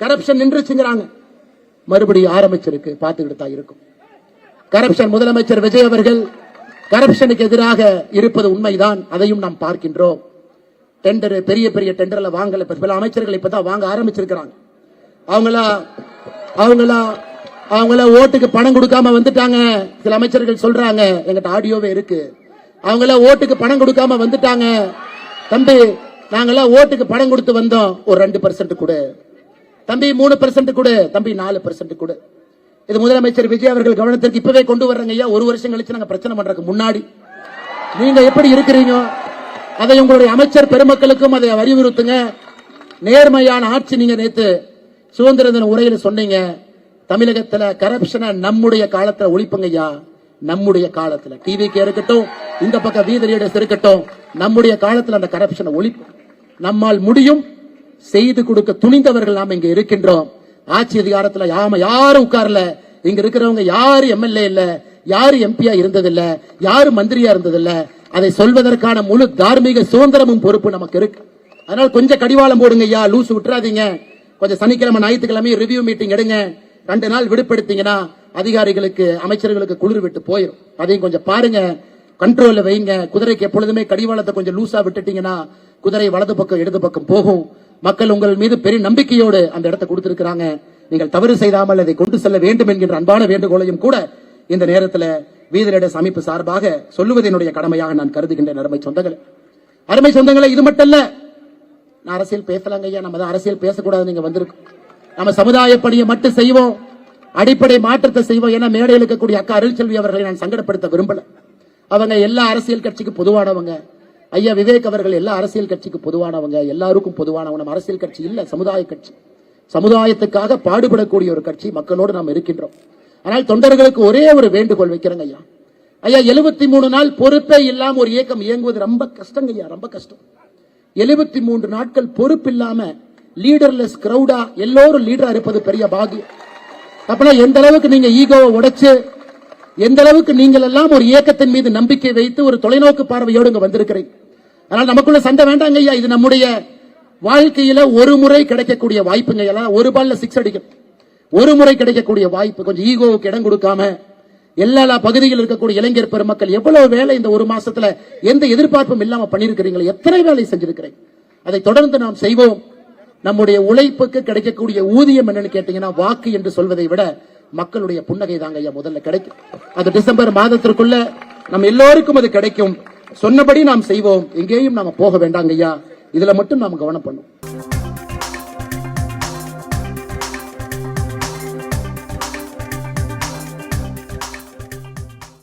Corruption நின்றுச்சுங்கிறாங்க. மறுபடியும் ஆரம்பிச்சிருக்கு, பார்த்துக்கிட்டு தான் இருக்கும். கரப்ஷன் முதலமைச்சர் விஜய் அவர்கள் கரப்ஷனுக்கு எதிராக இருப்பது உண்மைதான், அதையும் நாம் பார்க்கின்றோம். டெண்டர் பெரிய பெரிய டெண்டர்ல வாங்கல, பல அமைச்சர்கள் இப்பதான் வாங்க ஆரம்பிச்சிருக்கிறாங்க. அவங்கள ஓட்டுக்கு பணம் கொடுக்காம வந்துட்டாங்க. சில அமைச்சர்கள் சொல்றாங்க, எங்கிட்ட ஆடியோவே இருக்கு, அவங்கள ஓட்டுக்கு பணம் கொடுக்காம வந்துட்டாங்க. தம்பி, நாங்கெல்லாம் ஓட்டுக்கு பணம் கொடுத்து வந்தோம், ஒரு 2% கொடு தம்பி, 3% கொடு தம்பி, 4% கொடு. இது முதலமைச்சர் விஜய் அவர்கள் கவனத்திற்கு இப்பவே கொண்டு வர்றாங்க ஐயா. ஒரு வருஷம் கழிச்சு நாங்க பிரச்சனை பண்றதுக்கு முன்னாடி நீங்க எப்படி இருக்கிறீங்க, அதை உங்களுடைய அமைச்சர் பெருமக்களுக்கும் அதை வலியுறுத்துங்க. நேர்மையான ஆட்சி. நீங்க நேத்து சுதந்திர தின உரையில் சொன்னீங்க, தமிழகத்துல கரப்ஷனை நம்முடைய காலத்துல ஒழிப்புங்க ஐயா. நம்முடைய காலத்துல டிவிக்கு இருக்கட்டும், இந்த பக்கம் வீதி லீடர்ஸ் இருக்கட்டும், நம்முடைய காலத்துல அந்த கரப்ஷனை ஒழிப்பு நம்மால் முடியும். செய்து கொடுக்க துணிந்தவர்கள் நாம் இங்க இருக்கின்றோம். ஆட்சி அதிகாரத்துல யாரும் உட்கார்ல. இங்க இருக்கிறவங்க யாரு எம்எல்ஏ இல்ல, யாரு எம்பியா இருந்ததில்ல, யாரு மந்திரியா இருந்ததில்ல. அதை சொல்வதற்கான முழு தார்மீக சுதந்திரமும் பொறுப்பு நமக்கு இருக்கு. அதனால கொஞ்சம் கடிவாளம் போடுங்க ஐயா, லூசு விட்டுறாதீங்க. கொஞ்சம் சனிக்கிழமை ஞாயிற்றுக்கிழமை ரிவ்யூ மீட்டிங் எடுங்க. 2 நாள் விடுபடுத்தீங்கன்னா அதிகாரிகளுக்கு அமைச்சர்களுக்கு குளிர் விட்டு போயிடும். அதையும் கொஞ்சம் பாருங்க, கண்ட்ரோல்ல வைங்க. குதிரைக்கு எப்பொழுதுமே கடிவாளத்தை கொஞ்சம் லூசா விட்டுட்டீங்கன்னா குதிரை வலது பக்கம் இடது பக்கம் போகும். மக்கள் உங்கள் மீது பெரிய நம்பிக்கையோடு அந்த இடத்தை கொடுத்திருக்கிறாங்க. நீங்கள் தவறு செய்தாமல் அதை கொண்டு செல்ல வேண்டும் என்கின்ற அன்பான வேண்டுகோளையும் கூட இந்த நேரத்தில் வீதிநடை அமைப்பு சார்பாக சொல்லுவது என்னுடைய கடமையாக நான் கருதுகின்றேன். அருமை சொந்தங்களே, இது மட்டும் இல்ல, நான் அரசியல் பேசலாங்க ஐயா. நம்ம அரசியல் பேசக்கூடாது, நீங்க வந்திருக்கோம். நம்ம சமுதாய பணியை மட்டும் செய்வோம், அடிப்படை மாற்றத்தை செய்வோம். ஏன்னா மேடையில் இருக்கக்கூடிய அக்கா அருள்செல்வி அவர்களை நான் சங்கடப்படுத்த விரும்பல. அவங்க எல்லா அரசியல் கட்சிக்கு பொதுவானவங்க. ஐயா விவேக் அவர்கள் எல்லா அரசியல் கட்சிக்கு பொதுவானவங்க, எல்லாருக்கும் பொதுவானவங்க. நம்ம அரசியல் கட்சி இல்ல, சமுதாய கட்சி. சமுதாயத்துக்காக பாடுபடக்கூடிய ஒரு கட்சி. மக்களோடு நாம் இருக்கின்றோம். ஆனால் தொண்டர்களுக்கு ஒரே ஒரு வேண்டுகோள் வைக்கிறேங்க ஐயா. ஐயா 73 நாள் பொறுப்பே இல்லாம ஒரு இயக்கம் இயங்குவது ரொம்ப கஷ்டங்க ஐயா, ரொம்ப கஷ்டம். 73 நாட்கள் பொறுப்பு இல்லாம லீடர்லெஸ் கிரௌடா எல்லோரும் லீடரா இருப்பது பெரிய பாக்கியம். அப்பனா எந்த அளவுக்கு நீங்க ஈகோவை உடைச்சு, எந்த அளவுக்கு நீங்கள் எல்லாம் ஒரு இயக்கத்தின் மீது நம்பிக்கை வைத்து ஒரு தொலைநோக்கு பார்வையோடு இங்க வந்திருக்கிறீங்க. அதனால நமக்குள்ள சண்டை வேண்டாங்க ஐயா. இது நம்முடைய வாழ்க்கையில ஒரு முறை கிடைக்கக்கூடிய வாய்ப்புங்க. எல்லாம் ஒரு பால்ல 6 அடிக்கும், ஒரு முறை கிடைக்கக்கூடிய வாய்ப்பு. கொஞ்சம் ஈகோவுக்கு இடம் கொடுக்காம எல்லா பகுதியில் இருக்கக்கூடிய இளைஞர் பெருமக்கள் எவ்வளவு வேலை இந்த ஒரு மாசத்துல எந்த எதிர்பார்ப்பும் இல்லாம பண்ணிருக்கிறீங்களா, எத்தனை வேலை செஞ்சிருக்கிறீங்க. அதை தொடர்ந்து நாம் செய்வோம். நம்முடைய உழைப்புக்கு கிடைக்கக்கூடிய ஊதியம் என்னன்னு கேட்டீங்கன்னா வாக்கு என்று சொல்வதை விட மக்களுடைய புன்னகை தாங்க ஐயா முதல்ல கிடைக்கும். அது டிசம்பர் மாதத்திற்குள்ள நம்ம எல்லோருக்கும் அது கிடைக்கும். சொன்னபடி நாம் செய்வோம், எங்கேயும் நாம போக வேண்டாங்க ஐயா. இதுல மட்டும் நாம் கவனம் பண்ணுவோம்.